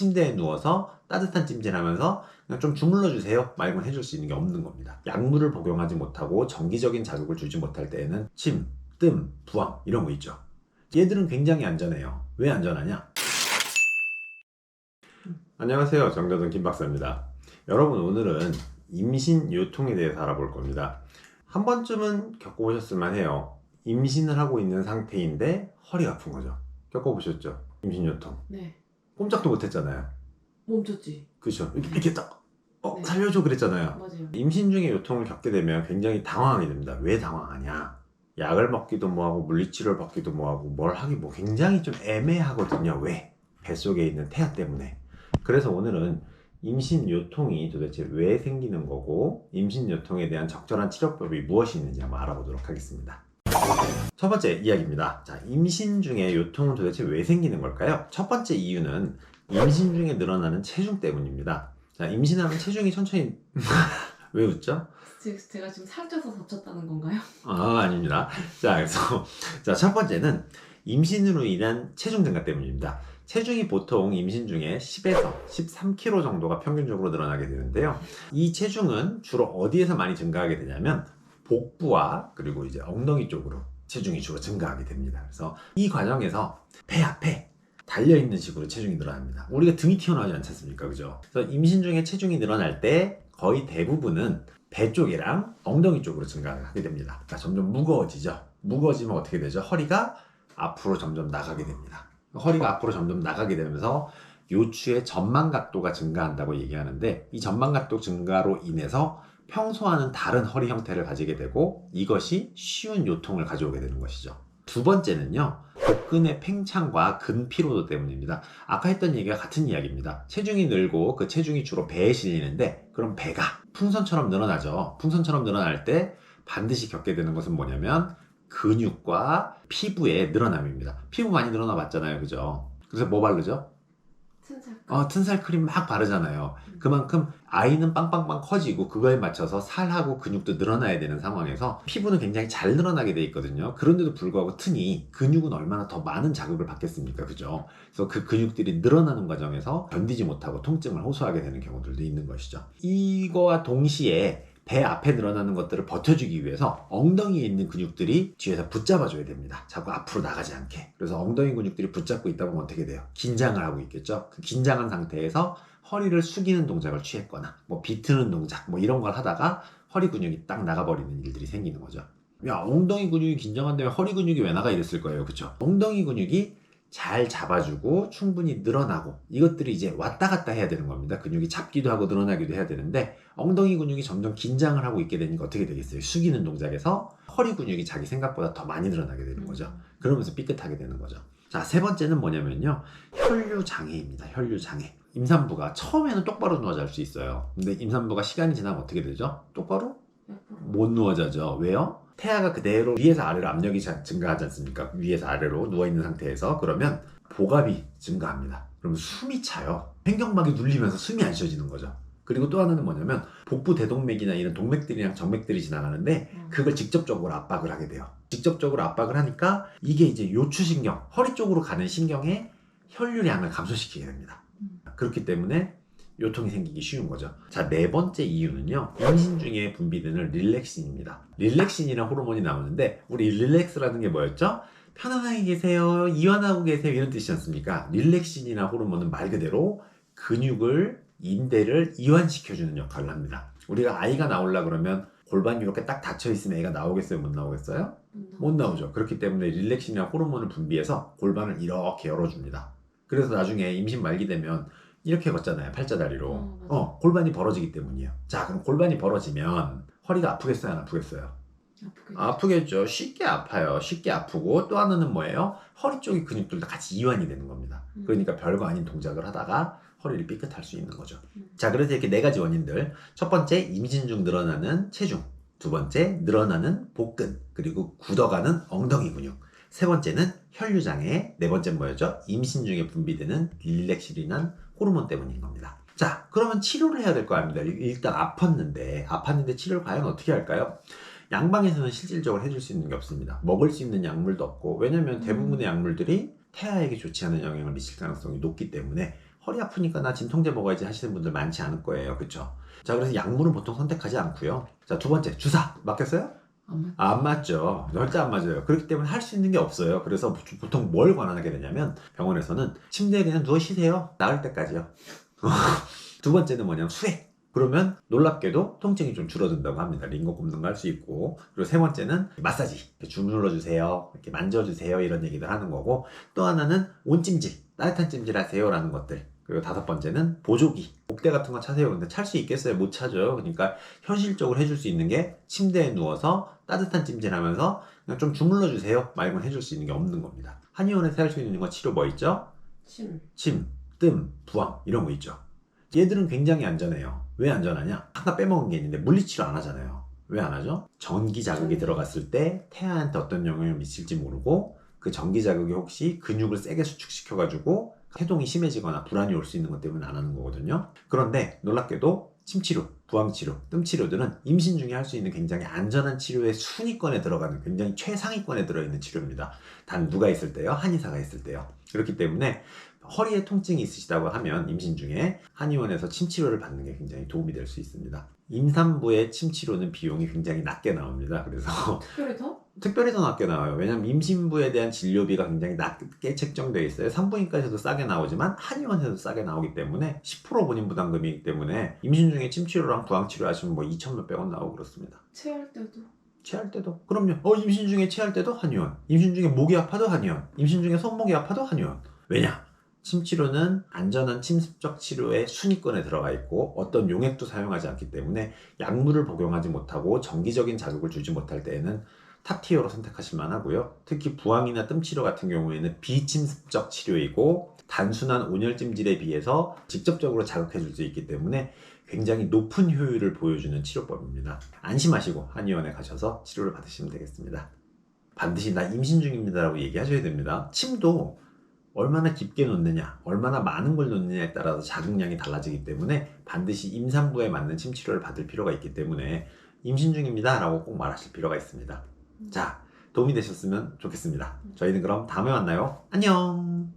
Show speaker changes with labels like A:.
A: 침대에 누워서 따뜻한 찜질하면서 그냥 좀 주물러 주세요 말고는 해줄 수 있는 게 없는 겁니다. 약물을 복용하지 못하고 정기적인 자극을 주지 못할 때에는 침, 뜸, 부항 이런 거 있죠. 얘들은 굉장히 안전해요. 왜 안전하냐? 안녕하세요, 정다돈 김박사입니다. 여러분, 오늘은 임신 요통에 대해서 알아볼 겁니다. 한 번쯤은 겪어보셨을만 해요. 임신을 하고 있는 상태인데 허리가 아픈 거죠. 겪어보셨죠? 임신 요통.
B: 네.
A: 꼼짝도 못했잖아요.
B: 멈췄지.
A: 그렇죠. 이렇게 딱
B: 네.
A: 살려줘 그랬잖아요.
B: 맞아요.
A: 임신 중에 요통을 겪게 되면 굉장히 당황하게 됩니다. 왜 당황하냐? 약을 먹기도 뭐하고 물리치료를 받기도 뭐하고 뭘 하기 뭐 굉장히 좀 애매하거든요. 왜? 뱃속에 있는 태아 때문에. 그래서 오늘은 임신 요통이 도대체 왜 생기는 거고 임신 요통에 대한 적절한 치료법이 무엇이 있는지 한번 알아보도록 하겠습니다. 첫 번째 이야기입니다. 자, 임신 중에 요통은 도대체 왜 생기는 걸까요? 첫 번째 이유는 임신 중에 늘어나는 체중 때문입니다. 자, 임신하면 체중이 천천히 왜 웃죠?
B: 제가 지금 살쪄서 다쳤다는 건가요?
A: 아닙니다. 자, 그래서 자, 첫 번째는 임신으로 인한 체중 증가 때문입니다. 체중이 보통 임신 중에 10에서 13kg 정도가 평균적으로 늘어나게 되는데요. 이 체중은 주로 어디에서 많이 증가하게 되냐면 복부와 그리고 이제 엉덩이 쪽으로 체중이 주로 증가하게 됩니다. 그래서 이 과정에서 배 앞에 달려있는 식으로 체중이 늘어납니다. 우리가 등이 튀어나오지 않지 않습니까? 그죠? 그래서 임신 중에 체중이 늘어날 때 거의 대부분은 배 쪽이랑 엉덩이 쪽으로 증가하게 됩니다. 그러니까 점점 무거워지죠. 무거워지면 어떻게 되죠? 허리가 앞으로 점점 나가게 됩니다. 허리가 앞으로 점점 나가게 되면서 요추의 전만 각도가 증가한다고 얘기하는데 이 전만 각도 증가로 인해서 평소와는 다른 허리 형태를 가지게 되고 이것이 쉬운 요통을 가져오게 되는 것이죠. 두 번째는요, 복근의 팽창과 근피로도 때문입니다. 아까 했던 얘기가 같은 이야기입니다. 체중이 늘고 그 체중이 주로 배에 실리는데 그럼 배가 풍선처럼 늘어나죠. 풍선처럼 늘어날 때 반드시 겪게 되는 것은 뭐냐면 근육과 피부의 늘어남입니다. 피부 많이 늘어나 봤잖아요, 그죠? 그래서 뭐 바르죠? 튼살 크림 막 바르잖아요. 그만큼 아이는 빵빵빵 커지고 그거에 맞춰서 살하고 근육도 늘어나야 되는 상황에서 피부는 굉장히 잘 늘어나게 돼 있거든요. 그런데도 불구하고 튼이 근육은 얼마나 더 많은 자극을 받겠습니까? 그죠? 그래서 그 근육들이 늘어나는 과정에서 견디지 못하고 통증을 호소하게 되는 경우들도 있는 것이죠. 이거와 동시에 배 앞에 늘어나는 것들을 버텨주기 위해서 엉덩이에 있는 근육들이 뒤에서 붙잡아줘야 됩니다. 자꾸 앞으로 나가지 않게. 그래서 엉덩이 근육들이 붙잡고 있다 보면 어떻게 돼요? 긴장을 하고 있겠죠. 그 긴장한 상태에서 허리를 숙이는 동작을 취했거나 뭐 비트는 동작 뭐 이런 걸 하다가 허리 근육이 딱 나가버리는 일들이 생기는 거죠. 야, 엉덩이 근육이 긴장한데 허리 근육이 왜 나가 이랬을 거예요. 그쵸? 엉덩이 근육이 잘 잡아주고 충분히 늘어나고 이것들이 이제 왔다 갔다 해야 되는 겁니다. 근육이 잡기도 하고 늘어나기도 해야 되는데 엉덩이 근육이 점점 긴장을 하고 있게 되니까 어떻게 되겠어요? 숙이는 동작에서 허리 근육이 자기 생각보다 더 많이 늘어나게 되는 거죠. 그러면서 삐끗하게 되는 거죠. 자, 세 번째는 뭐냐면요, 혈류장애입니다. 혈류장애. 임산부가 처음에는 똑바로 누워 잘 수 있어요. 근데 임산부가 시간이 지나면 어떻게 되죠? 똑바로 못 누워 자죠. 왜요? 태아가 그대로 위에서 아래로 압력이 증가하지 않습니까? 위에서 아래로 누워있는 상태에서. 그러면 복압이 증가합니다. 그러면 숨이 차요. 횡격막이 눌리면서 숨이 안 쉬어지는 거죠. 그리고 또 하나는 뭐냐면 복부 대동맥이나 이런 동맥들이랑 정맥들이 지나가는데 그걸 직접적으로 압박을 하게 돼요. 직접적으로 압박을 하니까 이게 이제 요추신경, 허리 쪽으로 가는 신경의 혈류량을 감소시키게 됩니다. 그렇기 때문에 요통이 생기기 쉬운 거죠. 자, 네 번째 이유는요, 임신 중에 분비되는 릴렉신입니다. 릴렉신이라는 호르몬이 나오는데 우리 릴렉스라는 게 뭐였죠? 편안하게 계세요, 이완하고 계세요, 이런 뜻이지 않습니까? 릴렉신이라는 호르몬은 말 그대로 근육을, 인대를 이완시켜주는 역할을 합니다. 우리가 아이가 나오려 그러면 골반이 이렇게 딱 닫혀있으면 애가 나오겠어요? 못 나오겠어요? 못 나오죠. 그렇기 때문에 릴렉신이라는 호르몬을 분비해서 골반을 이렇게 열어줍니다. 그래서 나중에 임신 말기 되면 이렇게 걷잖아요, 팔자다리로. 골반이 벌어지기 때문이에요. 자, 그럼 골반이 벌어지면 허리가 아프겠어요, 안 아프겠어요? 아프겠죠. 쉽게 아파요. 쉽게 아프고 또 하나는 뭐예요? 허리 쪽의 근육들도 같이 이완이 되는 겁니다. 그러니까 별거 아닌 동작을 하다가 허리를 삐끗할 수 있는 거죠. 자, 그래서 이렇게 네 가지 원인들. 첫 번째, 임신 중 늘어나는 체중. 두 번째, 늘어나는 복근. 그리고 굳어가는 엉덩이 근육. 세 번째는 혈류장애. 네 번째는 뭐였죠? 임신 중에 분비되는 릴렉신이란 호르몬 때문인 겁니다. 자, 그러면 치료를 해야 될 거 아닙니다. 일단 아팠는데 치료를 과연 어떻게 할까요? 양방에서는 실질적으로 해줄 수 있는 게 없습니다. 먹을 수 있는 약물도 없고, 왜냐면 대부분의 약물들이 태아에게 좋지 않은 영향을 미칠 가능성이 높기 때문에 허리 아프니까 나 진통제 먹어야지 하시는 분들 많지 않을 거예요. 그쵸? 자, 그래서 약물은 보통 선택하지 않고요. 자, 두 번째, 주사 맞겠어요?
B: 안 맞.
A: 안 맞죠. 절대 안 맞아요. 그렇기 때문에 할 수 있는 게 없어요. 그래서 보통 뭘 권하게 되냐면 병원에서는 침대에 그냥 누워 쉬세요. 나을 때까지요. 두 번째는 뭐냐면 수액. 그러면 놀랍게도 통증이 좀 줄어든다고 합니다. 링거 굽는 거 할 수 있고. 그리고 세 번째는 마사지. 주물러 주세요. 이렇게 만져주세요. 이런 얘기들 하는 거고. 또 하나는 온찜질. 따뜻한 찜질 하세요. 라는 것들. 그리고 다섯 번째는 보조기. 목대 같은 거 차세요. 근데 찰 수 있겠어요? 못 차죠. 그러니까 현실적으로 해줄 수 있는 게 침대에 누워서 따뜻한 찜질 하면서 그냥 좀 주물러 주세요. 말고는 해줄 수 있는 게 없는 겁니다. 한의원에서 할 수 있는 거 치료 뭐 있죠? 침, 뜸, 부항 이런 거 있죠. 얘들은 굉장히 안전해요. 왜 안전하냐? 하나 빼먹은 게 있는데 물리치료 안 하잖아요. 왜 안 하죠? 전기 자극이 들어갔을 때 태아한테 어떤 영향을 미칠지 모르고 그 전기 자극이 혹시 근육을 세게 수축시켜가지고 해동이 심해지거나 불안이 올 수 있는 것 때문에 안 하는 거거든요. 그런데 놀랍게도 침치료, 부항치료, 뜸치료들은 임신 중에 할 수 있는 굉장히 안전한 치료의 순위권에 들어가는 굉장히 최상위권에 들어있는 치료입니다. 단 누가 있을 때요? 한의사가 있을 때요. 그렇기 때문에 허리에 통증이 있으시다고 하면 임신 중에 한의원에서 침치료를 받는 게 굉장히 도움이 될 수 있습니다. 임산부의 침치료는 비용이 굉장히 낮게 나옵니다. 그래서
B: 특별히 더?
A: 특별히 더 낮게 나와요. 왜냐면 임신부에 대한 진료비가 굉장히 낮게 책정되어 있어요. 산부인과에서도 싸게 나오지만 한의원에서도 싸게 나오기 때문에 10% 본인 부담금이기 때문에 임신 중에 침치료랑 부항치료 하시면 뭐 2천 몇백 원 나오고 그렇습니다.
B: 체할 때도.
A: 체할 때도 그럼요. 임신 중에 체할 때도 한의원. 임신 중에 목이 아파도 한의원. 임신 중에 손목이 아파도 한의원. 왜냐? 침치료는 안전한 침습적 치료의 순위권에 들어가 있고 어떤 용액도 사용하지 않기 때문에 약물을 복용하지 못하고 정기적인 자극을 주지 못할 때에는 탑티어로 선택하실 만하고요. 특히 부항이나 뜸치료 같은 경우에는 비침습적 치료이고 단순한 온열찜질에 비해서 직접적으로 자극해 줄 수 있기 때문에 굉장히 높은 효율을 보여주는 치료법입니다. 안심하시고 한의원에 가셔서 치료를 받으시면 되겠습니다. 반드시 나 임신 중입니다라고 얘기하셔야 됩니다. 침도 얼마나 깊게 놓느냐, 얼마나 많은 걸 놓느냐에 따라서 자극량이 달라지기 때문에 반드시 임산부에 맞는 침 치료를 받을 필요가 있기 때문에 임신 중입니다 라고 꼭 말하실 필요가 있습니다. 자, 도움이 되셨으면 좋겠습니다. 저희는 그럼 다음에 만나요. 안녕.